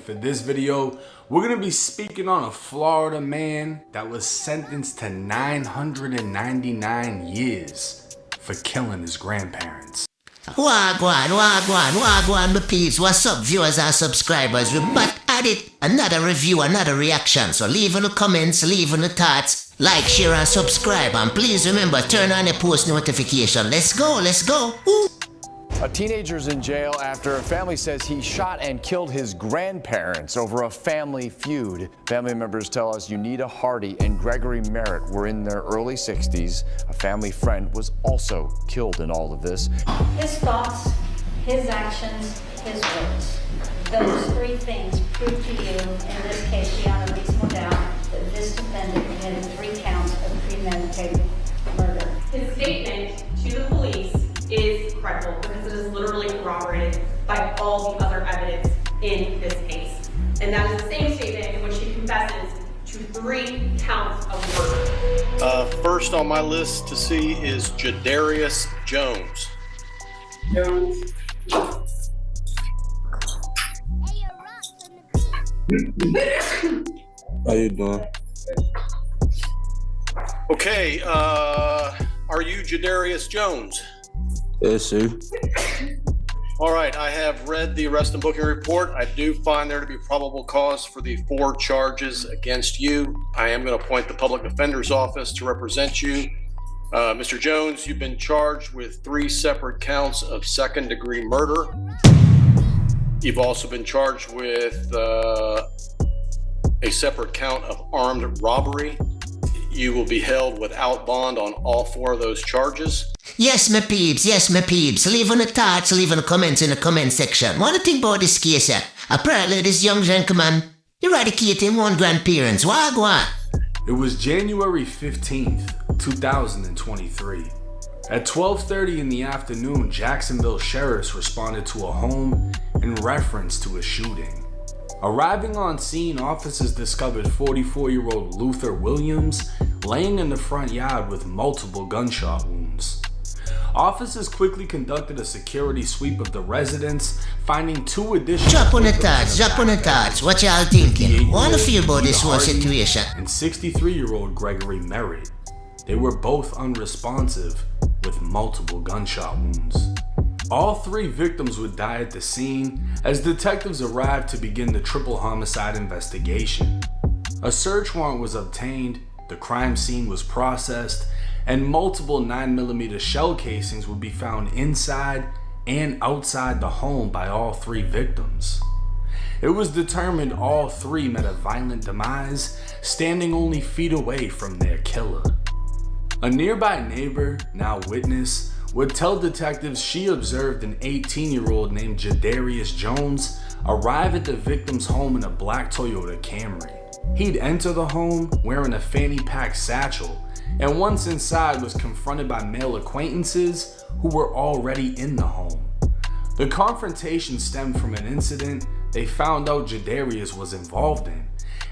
for this video, we're going to be speaking on a Florida man that was sentenced to 999 years for killing his grandparents. Wagwan, my peeps. What's up, viewers and subscribers? We're back at it. Another review, another reaction. So leave in the comments, leave in the thoughts, like, share, and subscribe. And please remember, turn on the post notification. Let's go. Woo. A teenager's in jail after a family says he shot and killed his grandparents over a family feud. Family members tell us Unita Hardy and Gregory Merritt were in their early 60s. A family friend was also killed in all of this. His thoughts, his actions, his words. Those three things prove to you, in this case, beyond a reasonable doubt, that this defendant committed 3 counts of premeditated murder. His statement to the police is credible because it is literally corroborated by all the other evidence in this case. And that is the same statement in which he confesses to 3 counts of murder. First on my list to see is Jadarius Jones. How you doing? Okay, are you Jadarius Jones? Yes, sir. All right, I have read the arrest and booking report. I do find there to be probable cause for the 4 charges against you. I am going to appoint the public defender's office to represent you. Mr. Jones, you've been charged with 3 separate counts of second-degree murder. You've also been charged with a separate count of armed robbery. You will be held without bond on all 4 of those charges. Yes, my peeps. Leave in the thoughts, leave in the comments in the comment section. What do you think about this case here? Apparently, this young gentleman eradicating 1 grandparents. Wagwan. It was January 15th, 2023. At 12:30 in the afternoon, Jacksonville sheriffs responded to a home in reference to a shooting. Arriving on scene, officers discovered 44-year-old Luther Williams laying in the front yard with multiple gunshot wounds. Officers quickly conducted a security sweep of the residence, finding 2 additional Drop on the thoughts. What y'all thinking? Wanna feel about this whole situation? And 63-year-old Gregory Merritt. They were both unresponsive with multiple gunshot wounds. All 3 victims would die at the scene as detectives arrived to begin the triple homicide investigation. A search warrant was obtained, the crime scene was processed, and multiple 9mm shell casings would be found inside and outside the home by all 3 victims. It was determined all 3 met a violent demise, standing only feet away from their killer. A nearby neighbor, now witness, would tell detectives she observed an 18-year-old named Jadarius Jones arrive at the victim's home in a black Toyota Camry. He'd enter the home wearing a fanny pack satchel, and once inside was confronted by male acquaintances who were already in the home. The confrontation stemmed from an incident they found out Jadarius was involved in,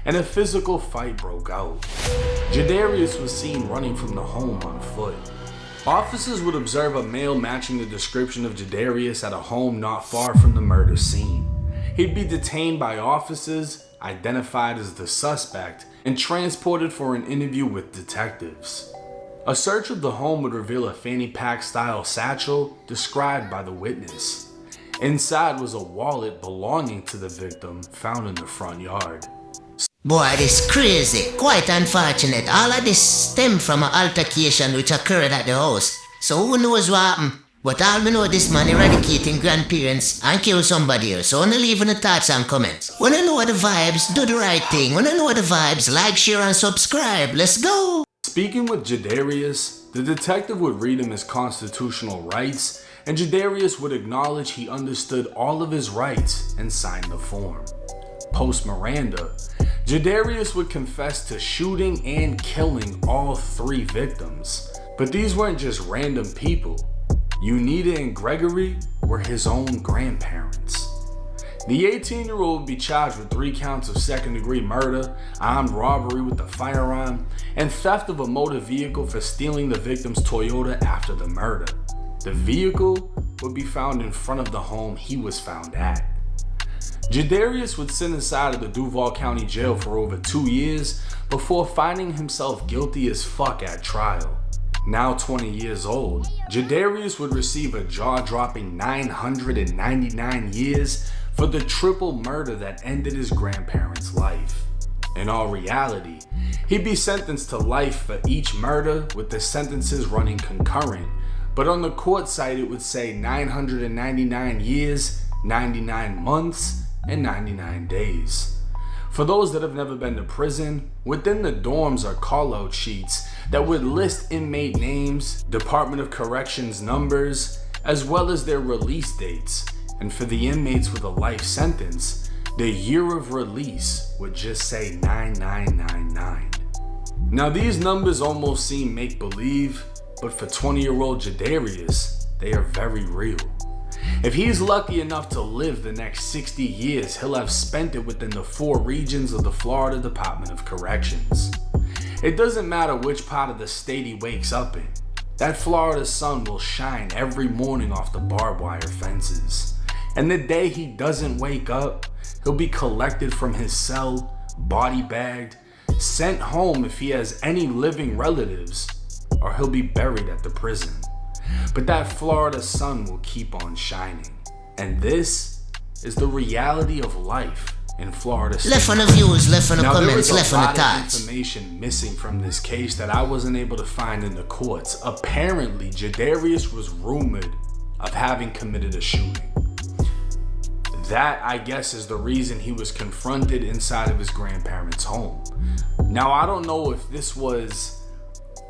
and a physical fight broke out. Jadarius was seen running from the home on foot. Officers would observe a male matching the description of Jadarius at a home not far from the murder scene. He'd be detained by officers, identified as the suspect, and transported for an interview with detectives. A search of the home would reveal a fanny pack style satchel described by the witness. Inside was a wallet belonging to the victim found in the front yard. Boy, this crazy. Quite unfortunate. All of this stemmed from an altercation which occurred at the house. So who knows what happened? But all we know this man eradicating grandparents and kill somebody else. So only leave in the thoughts and comments. When I know the vibes, do the right thing. When I know the vibes, like, share, and subscribe. Let's go! Speaking with Jadarius, the detective would read him his constitutional rights, and Jadarius would acknowledge he understood all of his rights and signed the form. Post Miranda, Jadarius would confess to shooting and killing all 3 victims. But these weren't just random people. Unita and Gregory were his own grandparents. The 18-year-old would be charged with 3 counts of second-degree murder, armed robbery with a firearm, and theft of a motor vehicle for stealing the victim's Toyota after the murder. The vehicle would be found in front of the home he was found at. Jadarius would sit inside of the Duval County Jail for over 2 years before finding himself guilty as fuck at trial. Now 20 years old, Jadarius would receive a jaw-dropping 999 years for the triple murder that ended his grandparents' life. In all reality, he'd be sentenced to life for each murder, with the sentences running concurrent, but on the court site it would say 999 years, 99 months, and 99 days. For those that have never been to prison, within the dorms are call-out sheets that would list inmate names, Department of Corrections numbers, as well as their release dates. And for the inmates with a life sentence, the year of release would just say 9999. Now these numbers almost seem make-believe, but for 20-year-old Jadarius, they are very real. If he's lucky enough to live the next 60 years, he'll have spent it within the 4 regions of the Florida Department of Corrections. It doesn't matter which part of the state he wakes up in. That Florida sun will shine every morning off the barbed wire fences. And the day he doesn't wake up, he'll be collected from his cell, body bagged, sent home if he has any living relatives, or he'll be buried at the prison. But that Florida sun will keep on shining. And this is the reality of life in Florida state. Left on the views, left on the comments, left on the Now, there was a lot of thoughts. information missing from this case that I wasn't able to find in the courts. Apparently, Jadarius was rumored of having committed a shooting. That, I guess, is the reason he was confronted inside of his grandparents' home. Now, I don't know if this was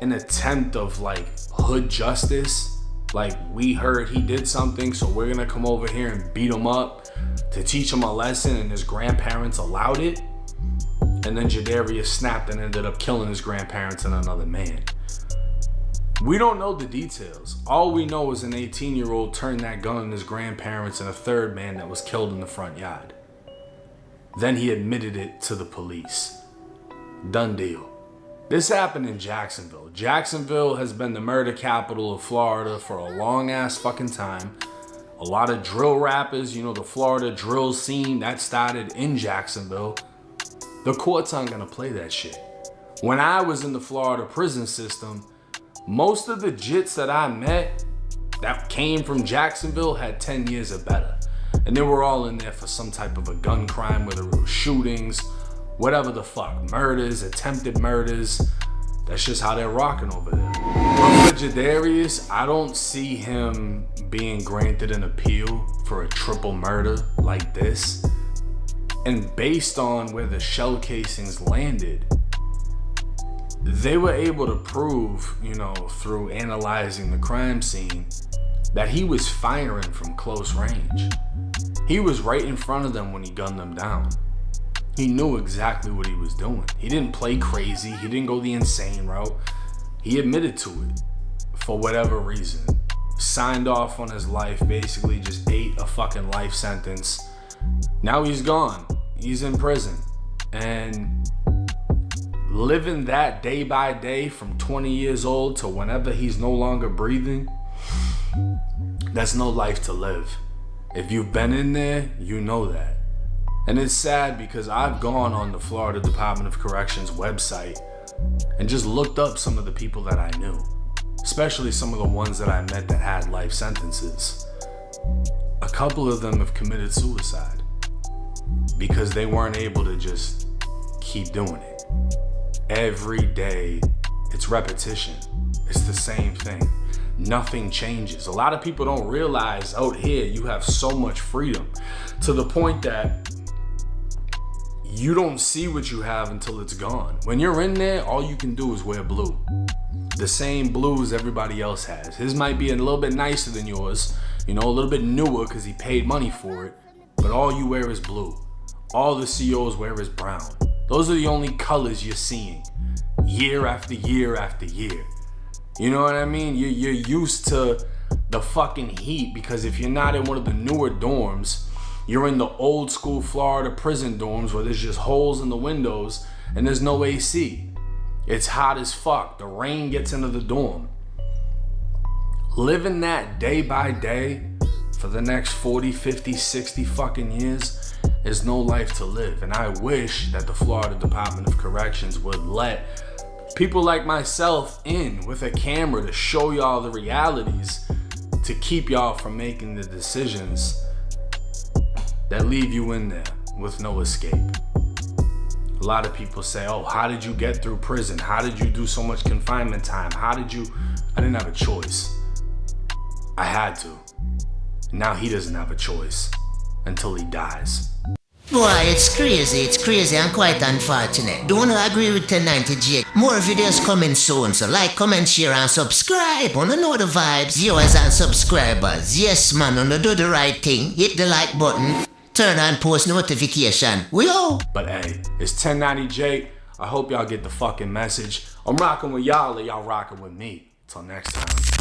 an attempt of like hood justice, like we heard he did something, so we're gonna come over here and beat him up to teach him a lesson, and his grandparents allowed it, and then Jadarius snapped and ended up killing his grandparents and another man. We don't know the details. All we know is an 18-year-old turned that gun on his grandparents and a third man that was killed in the front yard. Then he admitted it to the police. Done deal. This happened in Jacksonville. Jacksonville has been the murder capital of Florida for a long ass fucking time. A lot of drill rappers, you know, the Florida drill scene, that started in Jacksonville. The courts aren't gonna play that shit. When I was in the Florida prison system, most of the jits that I met that came from Jacksonville had 10 years or better. And they were all in there for some type of a gun crime, whether it was shootings, whatever the fuck, murders, attempted murders. That's just how they're rocking over there. But for Jadarius, I don't see him being granted an appeal for a triple murder like this. And based on where the shell casings landed, they were able to prove, you know, through analyzing the crime scene, that he was firing from close range. He was right in front of them when he gunned them down. He knew exactly what he was doing. He didn't play crazy. He didn't go the insane route. He admitted to it for whatever reason. Signed off on his life, basically just ate a fucking life sentence. Now he's gone. He's in prison. And living that day by day from 20 years old to whenever he's no longer breathing, that's no life to live. If you've been in there, you know that. And it's sad because I've gone on the Florida Department of Corrections website and just looked up some of the people that I knew, especially some of the ones that I met that had life sentences. A couple of them have committed suicide because they weren't able to just keep doing it. Every day, it's repetition. It's the same thing. Nothing changes. A lot of people don't realize out here you have so much freedom to the point that you don't see what you have until it's gone. When you're in there, all you can do is wear blue. The same blue as everybody else has. His might be a little bit nicer than yours, you know, a little bit newer because he paid money for it, but all you wear is blue. All the COs wear is brown. Those are the only colors you're seeing year after year after year. You know what I mean? You're used to the fucking heat because if you're not in one of the newer dorms, you're in the old school Florida prison dorms where there's just holes in the windows and there's no AC. It's hot as fuck. The rain gets into the dorm. Living that day by day for the next 40, 50, 60 fucking years, is no life to live. And I wish that the Florida Department of Corrections would let people like myself in with a camera to show y'all the realities, to keep y'all from making the decisions that leave you in there with no escape. A lot of people say, oh, how did you get through prison? How did you do so much confinement time? I didn't have a choice. I had to. Now he doesn't have a choice until he dies. Boy, it's crazy and quite unfortunate. Don't agree with 1090J. More videos coming soon, so like, comment, share and subscribe. Wanna know the vibes? Viewers and subscribers. Yes man, wanna do the right thing. Hit the like button. Turn on post notification. We all. But hey, it's 1090J. I hope y'all get the fucking message. I'm rocking with y'all or y'all rocking with me. Till next time.